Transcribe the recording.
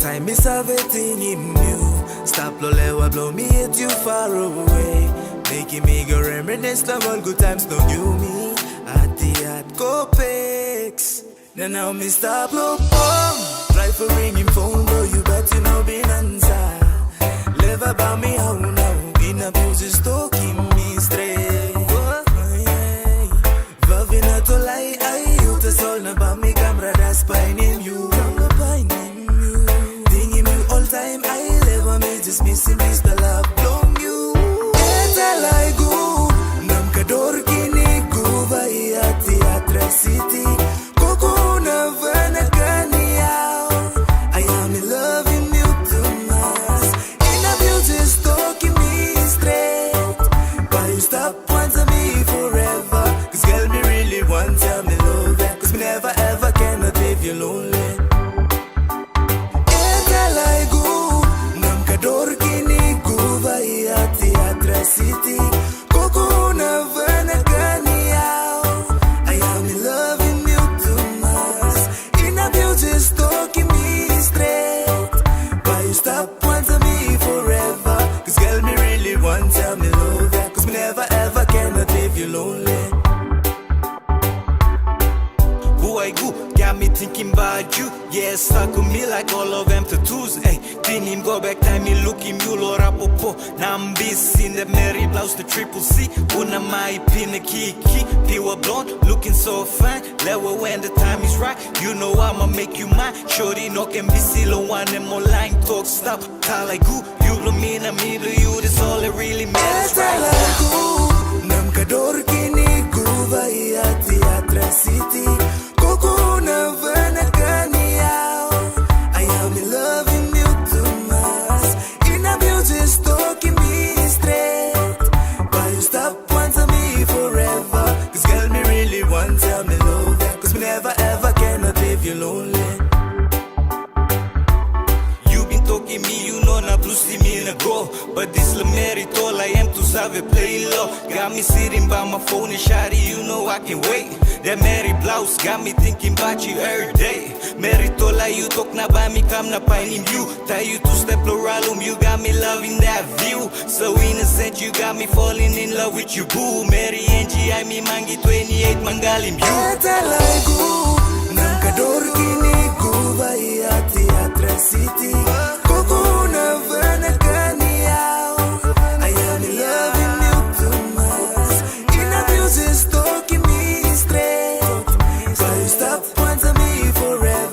time me everything in you. Stop low, blow me hit you far away. Making me go reminisce of all good times, don't you me? At the at Copex. Now me stop low try for ringing phone, though you bet you know been answer. Live about me how now. Been abused, stalking me straight. Vavina to lie, I you to solve about me camera that's pining you. Thinking you all time, I live on me just missing this the love long you. Tell I go, nam kador kini go vai at the atrocity. Coco na vana kania. I am in love in you too much. In a beauty stalking me straight. But you stop wanting me forever. Cause girl me really want to me love ya. Cause me never ever cannot leave you lonely. I go, nam kador kini go vai at the atrocity. Coco na vana kania. I am in love in you too much. In a beauty stalking me straight. But you stop wanting me forever. Cause girl me really want to me love ya. Cause me never ever cannot leave you lonely. Who I go, got me thinking about you. Yeah, stuck with me like all of them tattoos. Hey, didn't him go back time, me look him, you lord apopo. Now I'm busy in that Mary blouse, the triple C. Una my pin, a kiki, pure blonde, looking so fine. Level when the time is right, you know I'ma make you mine. Shorty no can be silo one and more line talk stop. Call like who, you lo mean, I'm me to you, that's all that really matters, right? Nam kador kini go vai at the atrocity. Coco na vana kania. I am in love in you too much. In a beauty stalking me straight. But you stop wanting me forever. Cause girl me really want to me love ya. Cause me never ever cannot leave you lonely. You been talking me, you know na plus me in a go. But this le merit all I am to save play low. Got me sitting by my phone and shawty, you know I can wait. That Mary blouse got me thinking about you every day. Meritola, you talk na by me, come na pining you. Tell you to step pluralum, you got me loving that view. So innocent, you got me falling in love with you, boo. Mary Angie, I me mangi 28, mangalim you. Tell I go, nam kador kini go vai at the atrocity. Coco na vana kania. I am in love in you too much. In a music stalking me straight. But you stop wanting me forever.